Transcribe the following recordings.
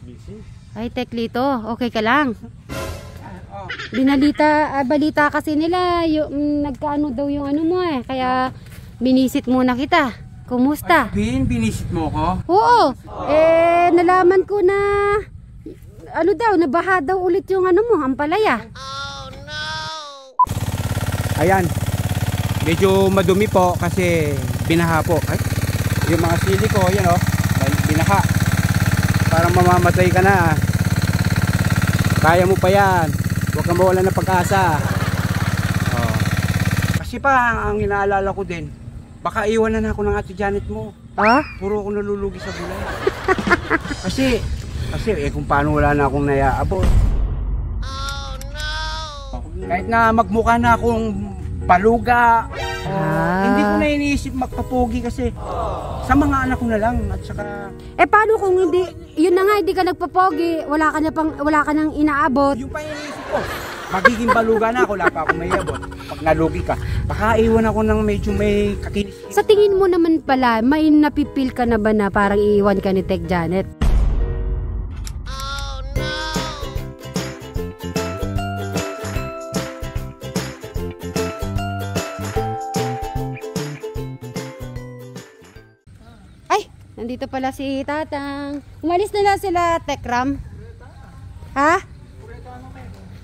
Busy. Ay, Teklito, okay ka lang? Balita kasi nila, yung, nagkaano daw yung ano mo eh. Kaya, binisit muna kita. Kumusta? Ay, binisit mo ko? Oo. Nalaman ko na, ano daw, nabaha daw ulit yung ano mo, ampalaya. Oh, no! Ayan. Medyo madumi po kasi binaha po. Ay, yung mga sili ko, yan o. Binaha. Parang mamamatay ka na. Kaya mo pa yan. Huwag kang mawalan ng pag-asa. Oh. Kasi pa, ang inaalala ko din, baka iwanan ako ng Ate Janet mo. Ha? Puro ako nalulugi sa gulay. kasi kung paano wala na akong naiaabot. Oh, no! Kahit na magmukha na akong paluga. Hindi ko na iniisip magpapogi kasi sa mga anak ko na lang at saka paano kung hindi, yun na nga, hindi ka nagpapogi, wala ka nang inaabot. yung pa iniisip ko, magiging baluga na ako, wala pa ako may abot. Pag nalugi ka, baka iwan ako ng medyo may kakinis. Sa tingin mo naman pala, may napipil ka na ba na parang iiwan ka ni Tek Janet? Oh, no! Ay, nandito pala si Tatang. Umalis na lang sila, Tekram. Ha?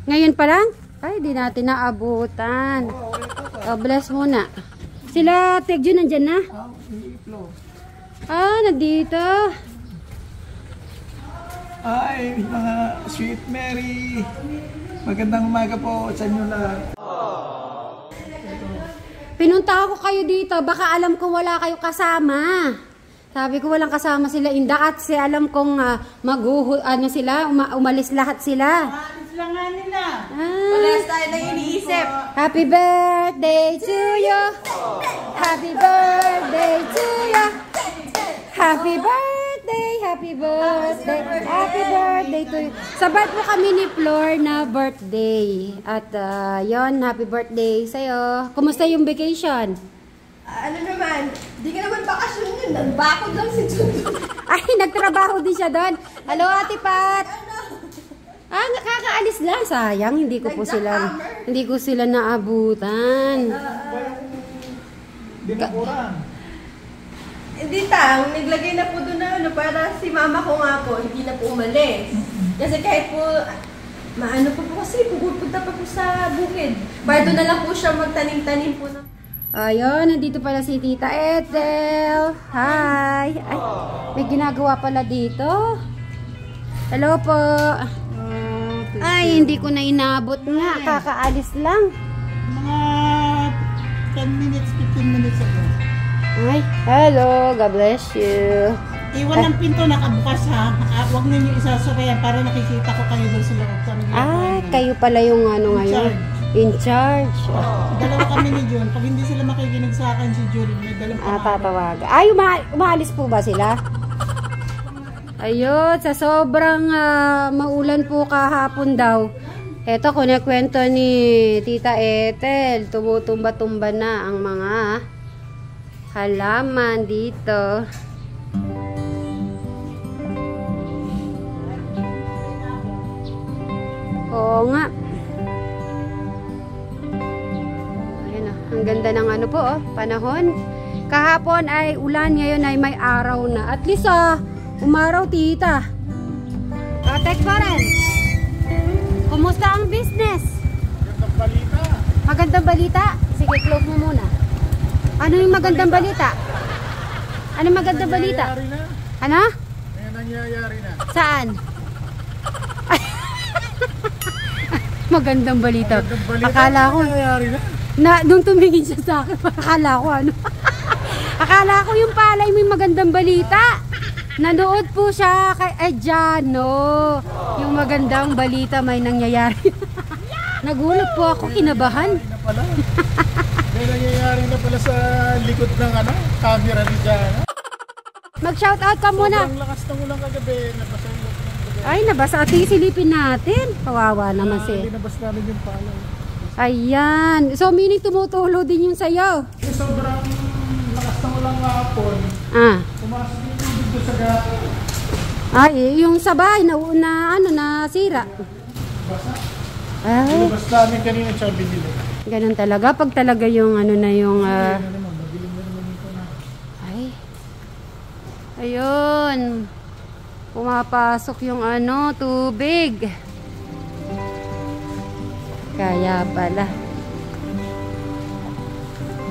Ngayon pa lang? Ay, di natin naabutan. Bless muna. Sila, Tekju, nandyan na? Nandito. Ay, mga sweet Mary. Magandang umaga po sa inyo lahat. Pinunta ako kayo dito. Baka alam ko wala kayo kasama. Sabi ko walang kasama sila Inda at alam kong umalis lahat sila. Alis lang nga nila. Wala tayo na iniisip. Happy birthday to you. Happy birthday to you. Happy birthday, happy birthday, happy birthday to you. Sabat po kami ni Flor na birthday. At yon, happy birthday sa'yo. Kumusta yung vacation? Ano naman, di ka naman bakasyon yun. Nagbakod lang si Juno. Ay, nagtrabaho din siya doon. Hello, Ate Pat. Nakakaalis lang. Sayang, hindi ko sila naabutan. Binakurang. Hindi naglagay na po doon na para si mama ko nga po, hindi na po umalis. Kasi kahit po, maano po kasi, pupunta pa po sa bukid. Para doon na lang po siya magtanim-tanim po na. Ayun, nandito pala si Tita Ethel. Hi. Ay, may ginagawa pala dito. Hello po. Ay, hindi ko na inabot nga. Kakaalis lang. Mga 10 minutes, 15 minutes ago. Ay, hello. God bless you. Iwan ang pinto, nakabukas ha. Huwag ninyo isasurayan para nakikita ko kayo doon sa loob. Kayo pala yung ano ngayon. In charge. Dalawa kami ni John. Pag hindi sila makikinig sa akin, si Julie, may dalang tatawag. Ay, umaalis po ba sila? Ayun, sa sobrang maulan po kahapon daw. Eto, kunikwento ni Tita Ethel. Tumutumba-tumba na ang mga halaman dito. Oo nga. Ang ganda ng ano po, panahon. Kahapon ay ulan, ngayon ay may araw na. At least, umaraw, tita. Tek pa rin. Kumusta ang business? Magandang balita. Magandang balita? Sige, close mo muna. Ano yung magandang balita? Ano yung magandang balita? Na. Ano? May nangyayari na. Saan? Magandang balita. Akala ko, nung tumingin siya sa akin, akala ko akala ko yung palay may magandang balita. Nanood po siya kay Adjano. Yung magandang balita may nangyayari. Nagulat po ako, kinabahan. May nangyayari na pala sa likod ng camera ni Jana. Mag-shoutout ka muna. Sobrang lakas ng ulang kagabi. Nabasa yung kagabi. Ay, nabasa. Ating silipin natin. Kawawa naman si. Binabas namin yung palay. Ayan. So, meaning tumutulo din yung sayo. Sobrang lakas ng ulang hapon. Ah. Pumasok yung tubig doon sa gato. Ay, yung sa bahay na nasira. Ay, Ilabas namin kanina sabi nila. ganun talaga. Pag talaga yung ay. Ayun. Pumapasok yung tubig. Kaya pala.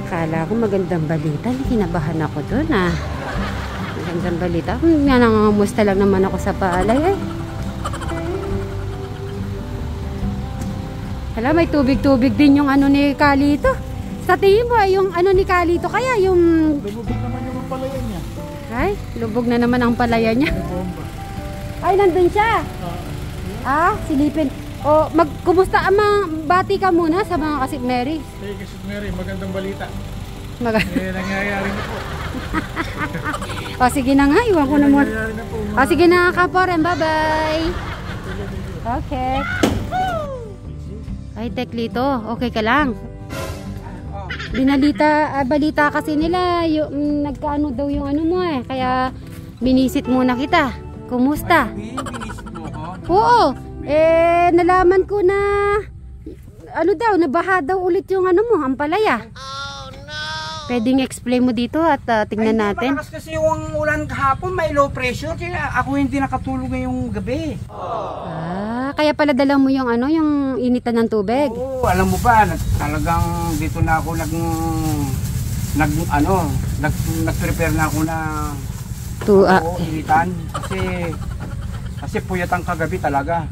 Akala ko magandang balita. Kinabahan ako dun magandang balita. Nangangamusta lang naman ako sa palay. Hala, may tubig-tubig din yung ni Kalito. Sa tingin mo, yung ni Kalito kaya yung... Lubog naman yung palayan niya. Ay, lubog na naman ang palaya niya. Ay, nandun siya. Silipin. O, kumusta bati ka muna sa mga Kasit Mary. Hey, Kasit Mary, magandang balita. Nangyayari na po. O, sige na nga, iwan ko na muna. Nangyayari na po. O, sige na nga, Kaporen. Bye-bye. Okay. Ay, Teklito, okay ka lang? Balita kasi nila, yung, nagkaano daw yung mo kaya binisit muna kita. Kumusta? Binisit mo ko? Oo, nalaman ko na, nabaha daw ulit yung ang palaya. Oh no! Pwedeng explain mo dito at tingnan natin. Malakas kasi yung ulan kahapon, may low pressure, kaya ako hindi nakatulog ngayong gabi. Kaya pala dala mo yung yung initan ng tubig. Oo, alam mo ba, talagang dito na ako nag-prepare na ako na initan kasi puyat ang kagabi talaga.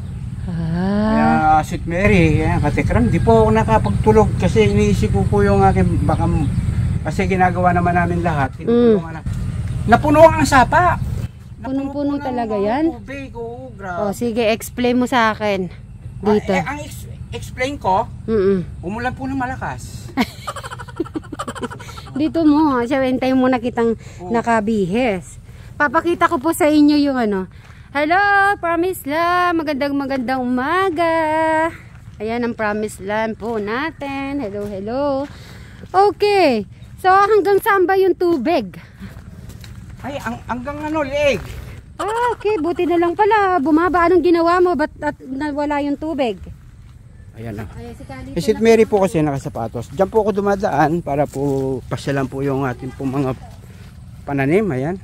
Kaya Sweet Mary, katekram, di po ako nakapagtulog kasi iniisip ko yung aking kasi ginagawa naman namin lahat. Napuno ang sapa. Punong-puno talaga yan. Tubig, grabe. Sige, explain mo sa akin dito. Ang explain ko, umulan po ng malakas. Dito mo, hintay mo na kitang nakabihis. Papakita ko po sa inyo yung Hello, Promised Land. Magandang umaga. Ayan ang Promised Land po natin. Hello. Okay. So, hanggang saan ba yung tubig? Ay, hanggang leeg. Okay. Buti na lang pala. Bumaba. Anong ginawa mo? Ba't nawala yung tubig? Ayan na. Sweet Mary po kasi nakasapatos. Diyan po ako dumadaan para po pasyalan po yung ating po mga pananim. Ayan.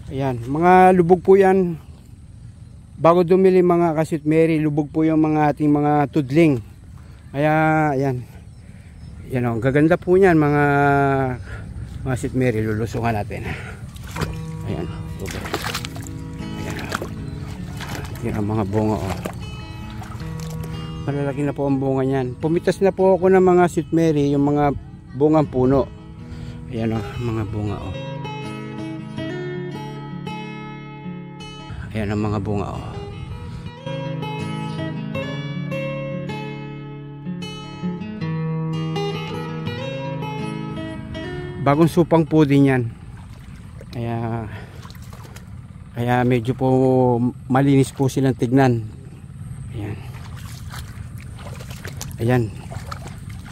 Ayan, mga lubog po yan. Bago dumili mga Kasit Mary, lubog po yung mga ating mga tudling. Kaya, ayan. Yan o, gaganda po yan mga Kasit Mary, lulusungan natin. Ayan, lubog. Ayan o. Yan ang mga bunga o. Malalaki na po ang bunga niyan. Pumitas na po ako ng mga Sweet Mary, yung mga bungang puno. Ayan o, mga bunga o. Ayan ang mga bunga o. Bagong supang po din yan. Kaya medyo po malinis po silang tignan. Ayan. Ayan.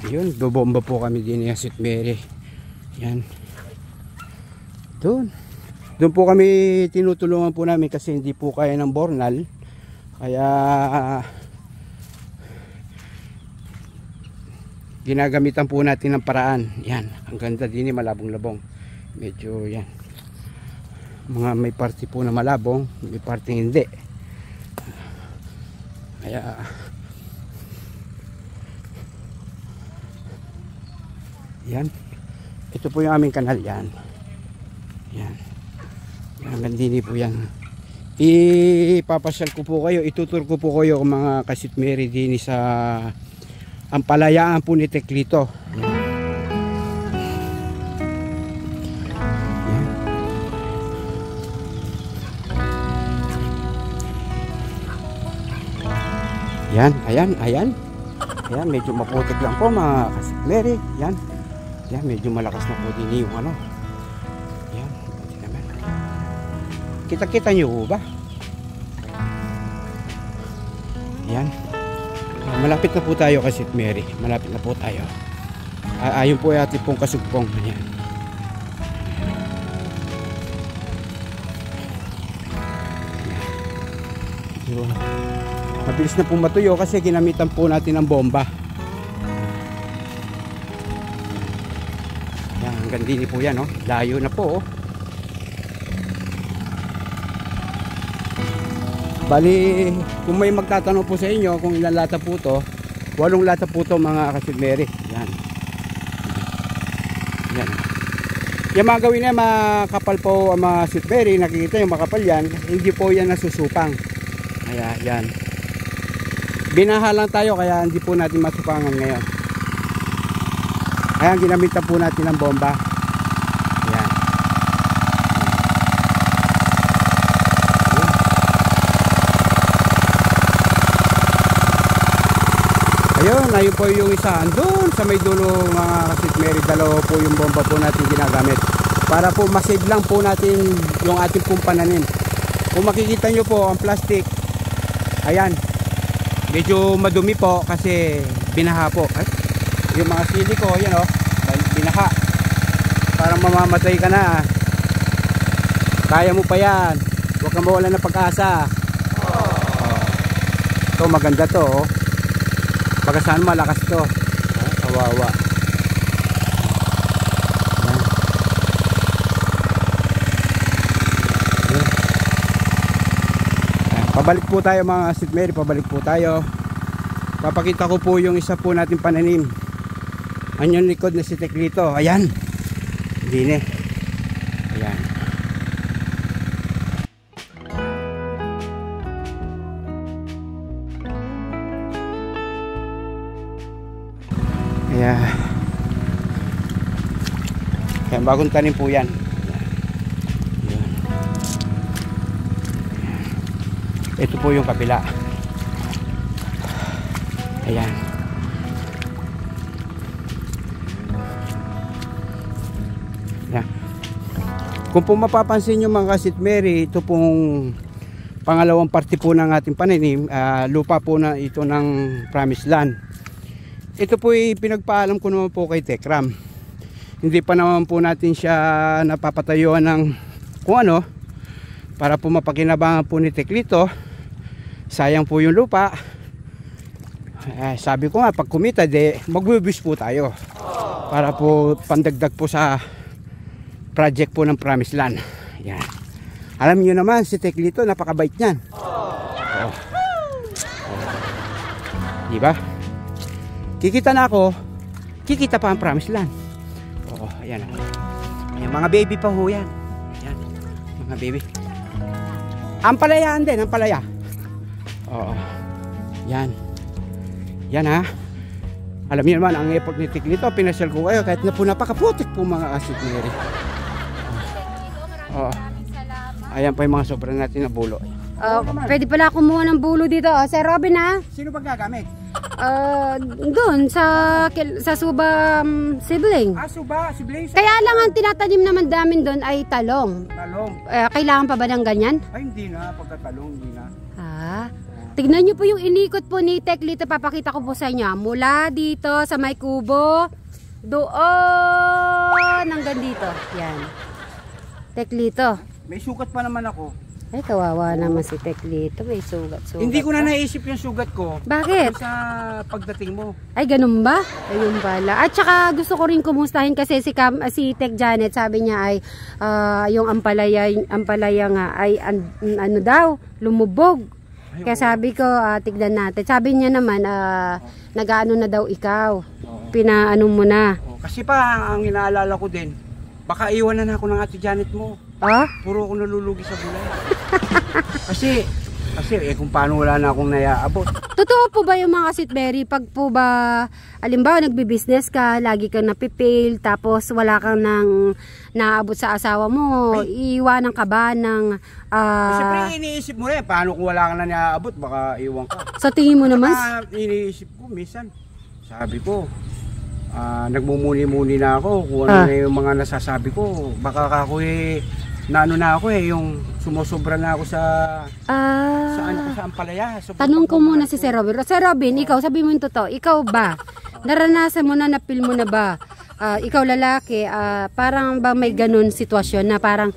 Ayun, bobomba po kami din yung Sweet Mary. Ayan. Doon po kami tinutulungan po namin kasi hindi po kaya ng bornal. Kaya ginagamitan po natin ng paraan. Yan, ang ganda din, malabong-labong. Medyo yan. Mga may parte po na malabong, may parte hindi. Kaya yan. Ito po yung aming kanal yan. Yan. Hanggang dini po yan. Ipapasyal ko po kayo, itutur ko po kayo mga Kasit Mary dini sa ampalayaan po ni Teklito. Yan. Ayan, medyo maputik lang po mga Kasit Mary. Yan, medyo malakas na po din yung Yan, pati naman. Kita-kita nyo ba? Yan. Malapit na po tayo Kasit Mary. Malapit na po tayo. Ayun po yung ating pong kasugpong. Yan. medyo mabilis na po matuyo kasi ginamitan po natin ng bomba. Yan, hanggang din po yan, oh. Layo na po, oh. Bali, kung may magtatanong po sa inyo kung ilan lata po to, 8 lata po to mga ka-Sweet Mary. Yan. Yan. Yung mga gawin na makapal po ang mga Sweet Mary, nakikita yung makapal yan, hindi po yan nasusupang. Ayan, yan. Binaha lang tayo kaya hindi po natin masupangan ngayon. Ayan, ginamitan po natin ng bomba. Ayan. Ayun po yung isa. Andun sa may dulo mga ka-Sweet Mary, dalawa po yung bomba po natin ginagamit. Para po masave lang po natin yung ating pong pananim. Kung makikita nyo po ang plastic, ayan, medyo madumi po kasi binaha po. Ay, yung mga sili ko, yan o, binaha. Parang mamamatay ka na. Kaya mo pa yan. Huwag kang mawalan ng pag-asa. Ito maganda to, oh. Pagkasaan malakas to. Kawawa. Pabalik po tayo mga Sweet Mary, pabalik po tayo. Papakita ko po yung isa po natin pananim. Ang likod na si Teklito. Ayan. Dine. Ayan. Ayan. Ayan, bagong tanim po yan. Ayan. Ito po yung kabila. Ayan. Ayan. Kung po mapapansin nyo mga ka-Sweet Mary, ito pong pangalawang parte po ng ating pananim, lupa po na ito ng Promised Land. Ito po pinagpaalam ko naman po kay Tekram. Hindi pa naman po natin siya napapatayuan ng kung ano, para po mapakinabangan po ni Teklito. Sayang po yung lupa. Sabi ko nga, pag kumita, magbubis po tayo. Para po pandagdag po sa project po ng Promised Land. Yan. Alam niyo naman, si Teklito, napakabait niyan. Diba? Kikita na ako, kikita pa ang Promised Land. Oo, ayan. Ayan, mga baby pa ho yan. Ayan, mga baby. Ampalayaan din, ampalaya. Oo. Yan. Yan ha. Alam niyo naman, ang effort ni Teklito, pinasyal ko kayo kahit na po napakaputik po mga ka-Sweet Mary. Oo. Ayan pa yung mga sobrang natin na bulo. Pwede pala kumuha ng bulo dito. Sir Robin ha? Sino ba gagamit? Doon sa Suba sibling. Suba, sibling. Kaya lang ang tinatanim naman namin doon ay talong. Talong. Kailangan pa ba ng ganyan? Ay hindi na, pagkatalong hindi na. Tignan nyo po yung inikot po ni Teklito. Papakita ko po sa inyo. Mula dito sa may kubo, doon hanggang dito. Yan. Teklito. May sukat pa naman ako. Ay, kawawa naman si Teklito. May sugat. Hindi ko na naisip yung sugat ko. Bakit? Sa pagdating mo. Ay, ganun ba? Ayun pala. At saka gusto ko rin kumustahin kasi si Tek Janet, sabi niya ay yung ampalaya nga ay ano daw, lumubog. Kaya sabi ko, tignan natin. Sabi niya naman, nag-ano na daw ikaw. Pinaano mo na. Kasi pa, ang inaalala ko din, baka iwanan ako ng Ate Janet mo. Puro ako nalulugi sa gulay. kasi kung paano wala na akong naiaabot. Totoo po ba yung mga Sweet Mary, pag po ba, alimbawa nagbi-business ka, lagi kang napipail, tapos wala kang nang naabot sa asawa mo, iiwanan ka ba ng... Siyempre iniisip mo rin, paano kung wala ka na naiaabot, baka iwan ka. Sa tingin mo naman? Iniisip ko, minsan, sabi ko, nagmumuni-muni na ako kung ano na yung mga nasasabi ko. Baka ako naano na ako yung sumusobra na ako sa sa ampalaya. Tanong ko muna si Sir Robin. Sir Robin, ikaw, sabi mo yung totoo. Ikaw ba? Naranasan mo na, napil mo na ba? ikaw lalaki, parang ba may ganun sitwasyon na parang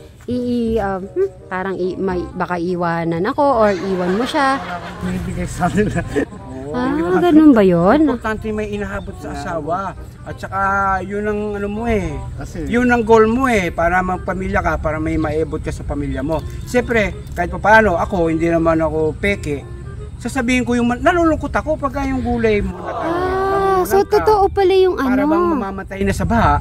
baka iwanan ako or iwan mo siya? Binibigay sa nila. Ganun ba yun? Importante may inahabot sa asawa. At saka yun ang ano mo eh. Kasi Yun ang goal mo eh, para magpamilya ka, para may maebot ka sa pamilya mo. Siyempre, kahit pa paano, ako, hindi naman ako peke. Sasabihin ko yung, nalulungkot ako pagka yung gulay mo So totoo pala yung para ano. bang mamamatay na sa baha.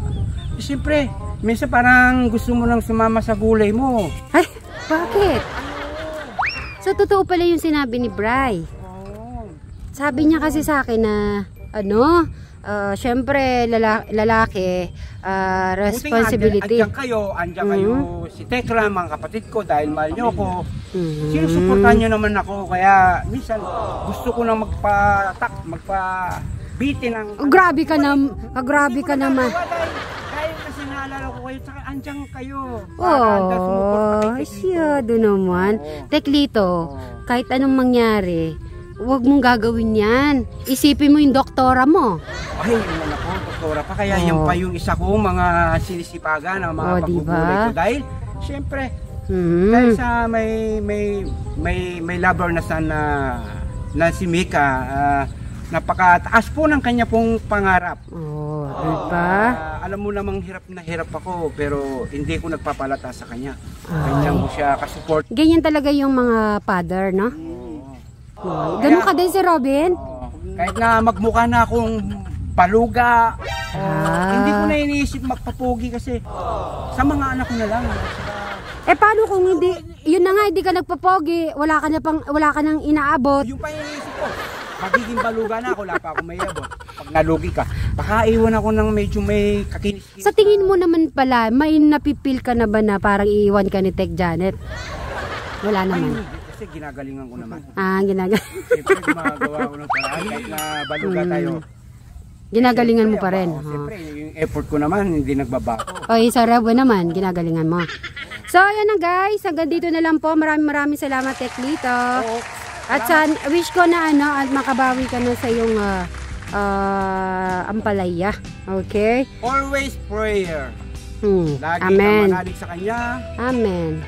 Siyempre, minsan parang gusto mo nang sumama sa gulay mo. Ay, bakit? So totoo pala yung sinabi ni Bri. Sabi niya kasi sa akin na syempre lalaki, responsibility. Andiyan kayo, si Tekla, mga kapatid ko, dahil mahal niyo ako. Sinusuportahan niyo naman ako, kaya minsan gusto ko nang magpabitin ng... Grabe ka naman. Dahil kasi naalala ko kayo, saka andiyan kayo. Masyado naman. Teklito, kahit anong mangyari, huwag mong gagawin yan. Isipin mo yung doktora mo. Ay, yun ako, doktora pa. Kaya yan pa yung isa ko, mga sinisipagan, ang mga pagugulay ko. Dahil, syempre, dahil sa may lover na sana na si Mika, napakataas po ng kanya pong pangarap. Diba? Alam mo namang hirap na hirap ako, pero hindi ko nagpapalata sa kanya. Kanya mo siya kasupport. Ganyan talaga yung mga father, no? Ganun ka din si Robin? Kahit na magmukha na akong baluga, hindi ko na iniisip magpapogi kasi sa mga anak ko na lang. Paano kung hindi, yun na nga, hindi ka nagpapogi, wala ka nang inaabot. Yung pa iniisip ko, magiging baluga na ako, wala pa ako may abot. Pag nalugi ka, baka iwan ako ng medyo may kakinis. Sa tingin mo naman pala, may napipil ka na ba na parang iiwan ka ni Tek Janet? Wala naman. Kasi ginagalingan ko naman. Ginagalingan. Siyempre gumagawa ko ng paraan kahit na baluga tayo. Ginagalingan mo pa rin. Siyempre, yung effort ko naman hindi nagbabago. Sa Rebo naman, ginagalingan mo. So, ayan na guys. Hanggang dito na lang po. Maraming salamat, Teklito. At wish ko na at makabawi ka na sa iyong ampalaya. Okay? Always prayer. Lagi Amen. ka manalig sa kanya. Amen.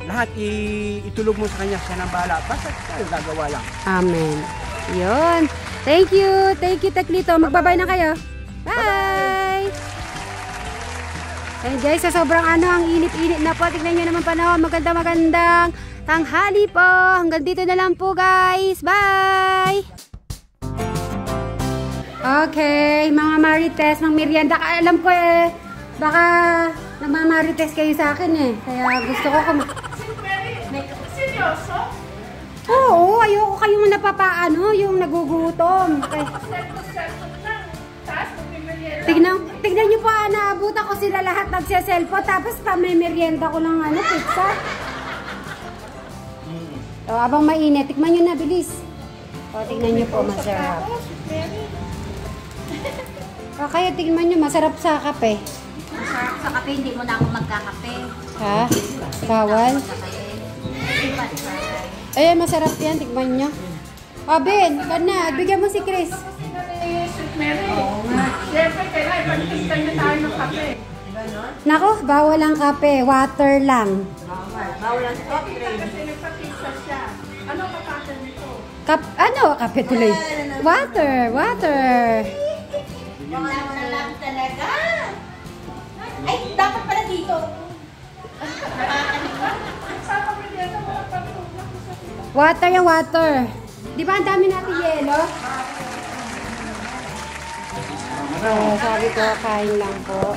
Lahat itulog mo sa kanya, siya nang bahala. Basta tayo gagawa lang. Amen. Yun. Thank you, Teklito. Magbabay na kayo. Bye! Ayun guys, sa sobrang ang init-init na po. Tignan nyo naman panahon. Magandang tanghali po. Hanggang dito na lang po guys. Bye! Okay, mga Marites, mga merienda. Alam ko baka nagmamarites kayo sa akin Kaya gusto ko Seryoso? Oo, ayoko kayong yung nagugutom. Tignan nyo po, naabot ako sila lahat nagse-cellphone, tapos may merienda ko ng pizza. Abang mainit, tikman nyo na, bilis. Tignan nyo po, masarap. Kaya tignan nyo, masarap sa kape. Masarap sa kape, hindi mo na ako magkakape. Ha? Bawal? Masarap yan, tikman nyo. Ben, na, bigyan mo si Chris. Siyempre, kailangan ipag-pista niya tayo ng kape. Nako, bawal ang kape, water lang. Bawal ang soft drink. Kasi nagpapisa siya. Ano kapatid nito? Kape tuloy. Water. Mga lang talaga. Ay, dapat pala dito. Water. Di ba ang dami natin yelo? Sabi ko, kain lang po.